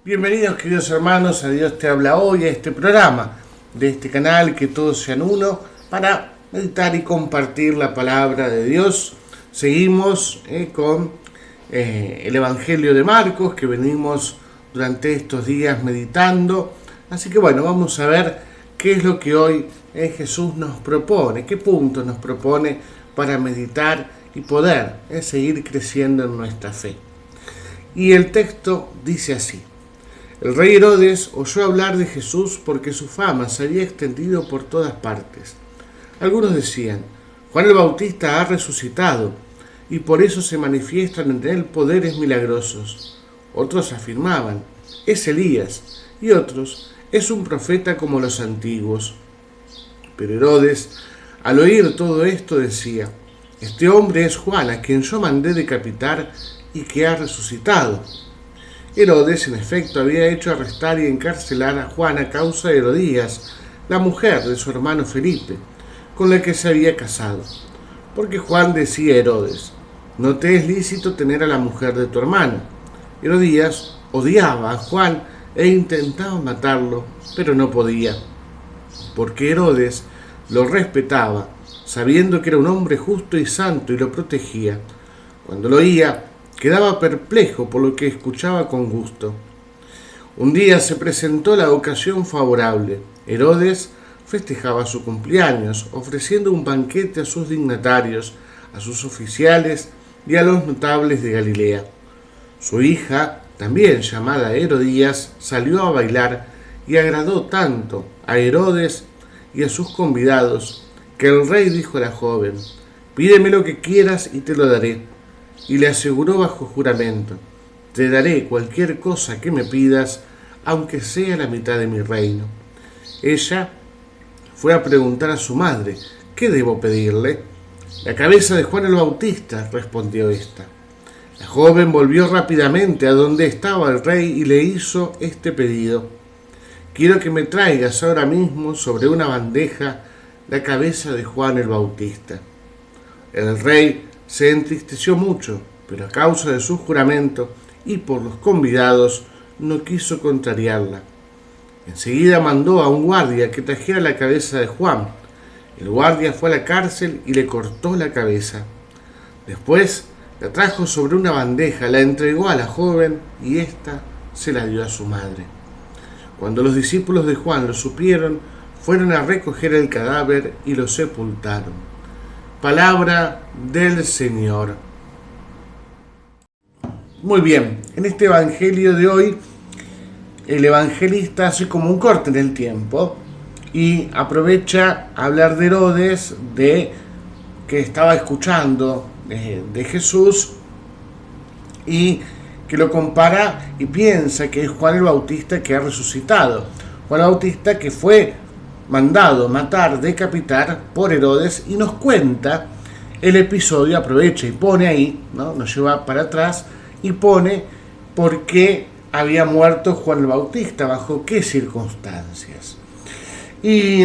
Bienvenidos, queridos hermanos, a Dios te habla hoy, a este programa de este canal, que todos sean uno, para meditar y compartir la palabra de Dios. Seguimos con el Evangelio de Marcos, que venimos durante estos días meditando. Así que bueno, vamos a ver qué es lo que hoy Jesús nos propone, qué puntos nos propone para meditar y poder seguir creciendo en nuestra fe. Y el texto dice así: el rey Herodes oyó hablar de Jesús porque su fama se había extendido por todas partes. Algunos decían: Juan el Bautista ha resucitado, y por eso se manifiestan en él poderes milagrosos. Otros afirmaban: es Elías, y otros: es un profeta como los antiguos. Pero Herodes, al oír todo esto, decía: este hombre es Juan, a quien yo mandé decapitar y que ha resucitado. Herodes, en efecto, había hecho arrestar y encarcelar a Juan a causa de Herodías, la mujer de su hermano Felipe, con la que se había casado. Porque Juan decía a Herodes: no te es lícito tener a la mujer de tu hermano. Herodías odiaba a Juan e intentaba matarlo, pero no podía, porque Herodes lo respetaba, sabiendo que era un hombre justo y santo, y lo protegía. Cuando lo oía, quedaba perplejo por lo que escuchaba con gusto. Un día se presentó la ocasión favorable. Herodes festejaba su cumpleaños, ofreciendo un banquete a sus dignatarios, a sus oficiales y a los notables de Galilea. Su hija, también llamada Herodías, salió a bailar y agradó tanto a Herodes y a sus convidados que el rey dijo a la joven: pídeme lo que quieras y te lo daré. Y le aseguró bajo juramento: te daré cualquier cosa que me pidas, aunque sea la mitad de mi reino. Ella fue a preguntar a su madre: ¿qué debo pedirle? La cabeza de Juan el Bautista, respondió ésta. La joven volvió rápidamente a donde estaba el rey y le hizo este pedido: quiero que me traigas ahora mismo sobre una bandeja la cabeza de Juan el Bautista. El rey se entristeció mucho, pero a causa de su juramento y por los convidados no quiso contrariarla. Enseguida mandó a un guardia que trajera la cabeza de Juan. El guardia fue a la cárcel y le cortó la cabeza. Después la trajo sobre una bandeja, la entregó a la joven y ésta se la dio a su madre. Cuando los discípulos de Juan lo supieron, fueron a recoger el cadáver y lo sepultaron. Palabra del Señor. Muy bien, en este evangelio de hoy, el evangelista hace como un corte en el tiempo y aprovecha a hablar de Herodes, de que estaba escuchando de Jesús, y que lo compara y piensa que es Juan el Bautista que ha resucitado. Juan el Bautista que fue mandado matar, decapitar por Herodes, y nos cuenta el episodio, aprovecha y pone ahí, ¿no? Nos lleva para atrás y pone por qué había muerto Juan el Bautista, bajo qué circunstancias. Y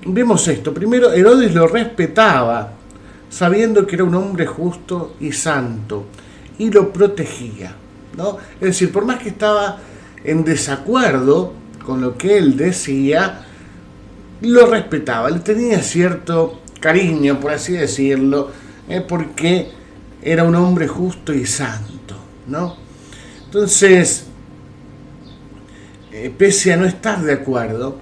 vemos esto. Primero, Herodes lo respetaba, sabiendo que era un hombre justo y santo, y lo protegía, ¿no? Es decir, por más que estaba en desacuerdo con lo que él decía, lo respetaba, le tenía cierto cariño, por así decirlo, porque era un hombre justo y santo, ¿no? Entonces, pese a no estar de acuerdo,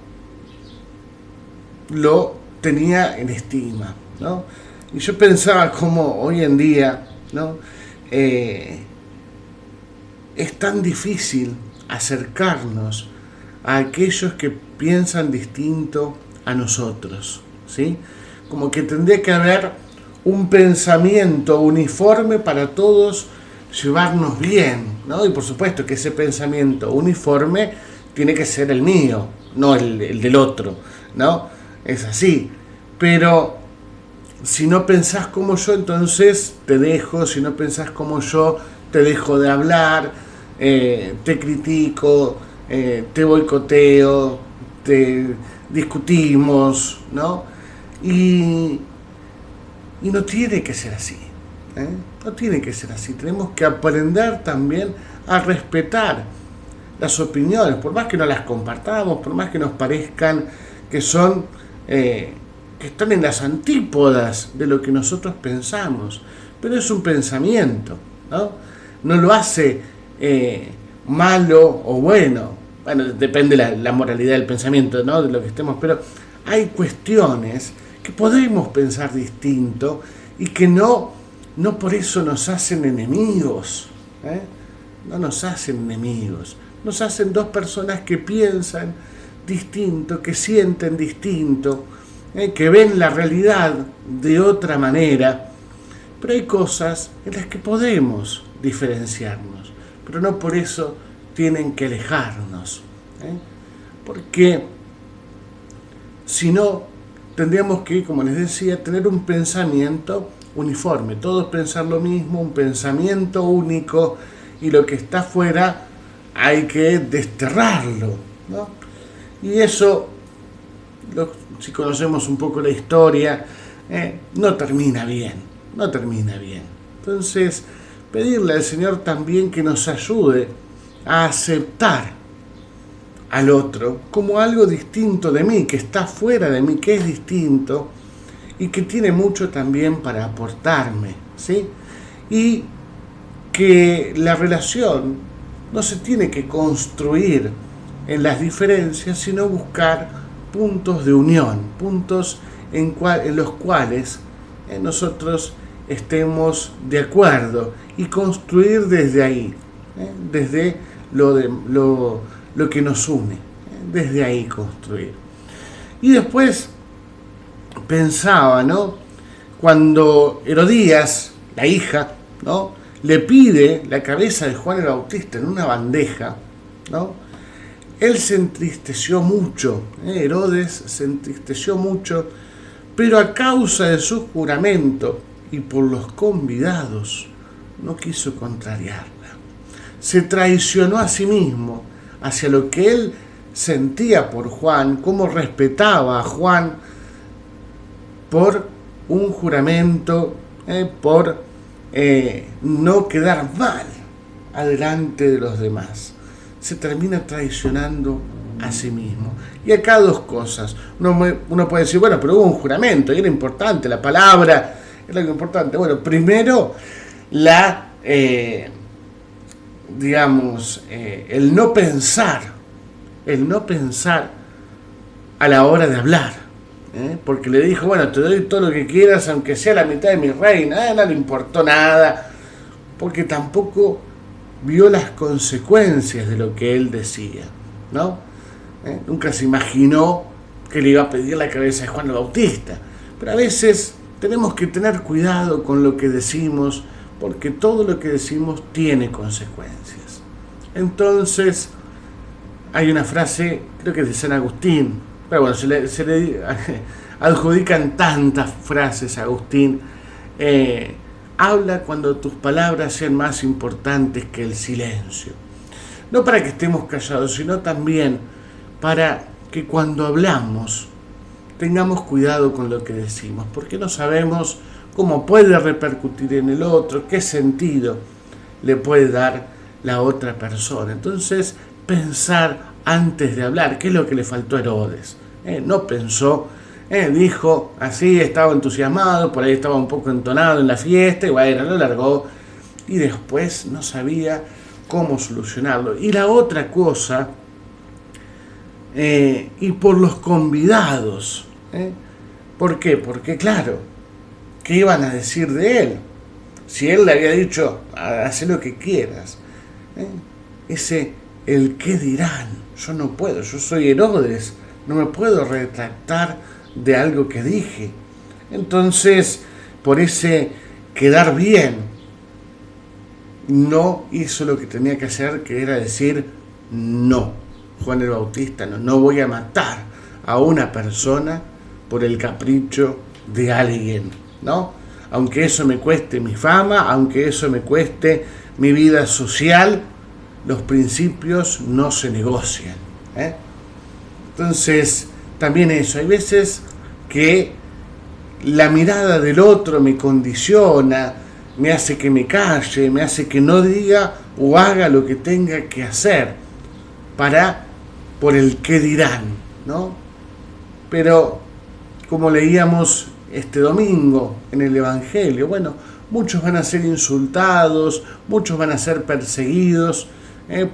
lo tenía en estima, ¿no? Y yo pensaba cómo hoy en día, ¿no? Es tan difícil acercarnos a aquellos que piensan distinto a nosotros, ¿sí? Como que tendría que haber un pensamiento uniforme para todos llevarnos bien, ¿no? Y por supuesto que ese pensamiento uniforme tiene que ser el mío, no el del otro, ¿no? Es así. Pero si no pensás como yo, entonces te dejo. Si no pensás como yo, te dejo de hablar, te critico, te boicoteo, te discutimos, ¿no? Y no tiene que ser así, ¿eh? No tiene que ser así. Tenemos que aprender también a respetar las opiniones, por más que no las compartamos, por más que nos parezcan que son, que están en las antípodas de lo que nosotros pensamos, pero es un pensamiento, ¿no? No lo hace malo o bueno. Bueno, depende la moralidad del pensamiento, ¿no? De lo que estemos, pero hay cuestiones que podemos pensar distinto y que no por eso nos hacen enemigos, ¿eh? No nos hacen enemigos, nos hacen dos personas que piensan distinto, que sienten distinto, que ven la realidad de otra manera, pero hay cosas en las que podemos diferenciarnos, pero no por eso tienen que alejarnos, porque si no, tendríamos que, como les decía, tener un pensamiento uniforme, todos pensar lo mismo, un pensamiento único, y lo que está afuera hay que desterrarlo, ¿no? Y eso, si conocemos un poco la historia, no termina bien. Entonces, pedirle al Señor también que nos ayude a aceptar al otro como algo distinto de mí, que está fuera de mí, que es distinto y que tiene mucho también para aportarme, ¿sí? Y que la relación no se tiene que construir en las diferencias, sino buscar puntos de unión, puntos en los cuales nosotros estemos de acuerdo y construir desde ahí, desde lo que nos une, desde ahí construir. Y después pensaba, ¿no? Cuando Herodías, la hija, ¿no?, le pide la cabeza de Juan el Bautista en una bandeja, ¿no?, él se entristeció mucho, Herodes se entristeció mucho, pero a causa de su juramento y por los convidados, no quiso contrariarla. Se traicionó a sí mismo hacia lo que él sentía por Juan, cómo respetaba a Juan por un juramento, por no quedar mal adelante de los demás. Se termina traicionando a sí mismo. Y acá dos cosas. Uno puede decir, bueno, pero hubo un juramento, y era importante, la palabra era algo importante. Bueno, primero, el no pensar a la hora de hablar. Porque le dijo, bueno, te doy todo lo que quieras, aunque sea la mitad de mi reina. No le importó nada, porque tampoco vio las consecuencias de lo que él decía, ¿no? Nunca se imaginó que le iba a pedir la cabeza de Juan el Bautista. Pero a veces tenemos que tener cuidado con lo que decimos, porque todo lo que decimos tiene consecuencias. Entonces, hay una frase, creo que es de San Agustín, pero bueno, se le adjudican tantas frases a Agustín. Habla cuando tus palabras sean más importantes que el silencio. No para que estemos callados, sino también para que cuando hablamos tengamos cuidado con lo que decimos, porque no sabemos cómo puede repercutir en el otro, qué sentido le puede dar la otra persona. Entonces, pensar antes de hablar, ¿qué es lo que le faltó a Herodes? No pensó, dijo así, estaba entusiasmado, por ahí estaba un poco entonado en la fiesta, y bueno, lo largó, y después no sabía cómo solucionarlo. Y la otra cosa, y por los convidados, ¿por qué? Porque claro, ¿qué iban a decir de él? Si él le había dicho, haz lo que quieras, el qué dirán, yo no puedo, yo soy Herodes, no me puedo retractar de algo que dije. Entonces, por ese quedar bien, no hizo lo que tenía que hacer, que era decir no. Juan el Bautista, no voy a matar a una persona por el capricho de alguien, ¿no? Aunque eso me cueste mi fama, aunque eso me cueste mi vida social, los principios no se negocian, Entonces, también eso, hay veces que la mirada del otro me condiciona, me hace que me calle, me hace que no diga o haga lo que tenga que hacer. por el qué dirán, ¿no? Pero como leíamos este domingo en el Evangelio, bueno, muchos van a ser insultados, muchos van a ser perseguidos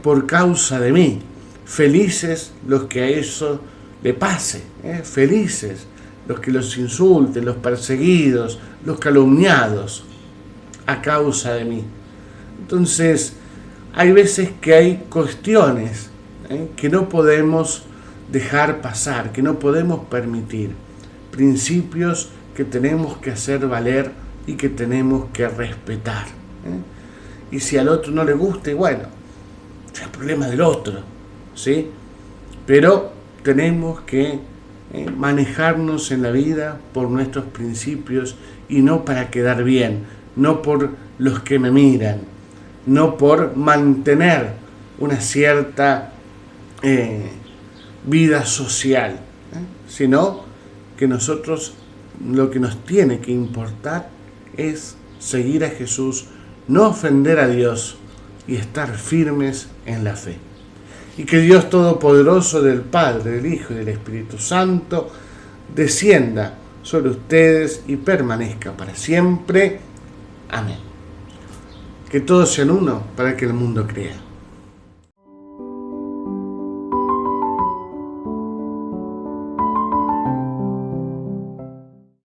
por causa de mí. Felices los que a eso le pase, felices los que los insulten, los perseguidos, los calumniados a causa de mí. Entonces, hay veces que hay cuestiones que no podemos dejar pasar, que no podemos permitir, principios que tenemos que hacer valer y que tenemos que respetar. Y si al otro no le guste, bueno, es el problema del otro, ¿sí? Pero tenemos que manejarnos en la vida por nuestros principios y no para quedar bien, no por los que me miran, no por mantener una cierta vida social, sino que nosotros lo que nos tiene que importar es seguir a Jesús, no ofender a Dios y estar firmes en la fe. Y que Dios Todopoderoso, del Padre, del Hijo y del Espíritu Santo descienda sobre ustedes y permanezca para siempre. Amén. Que todos sean uno para que el mundo crea.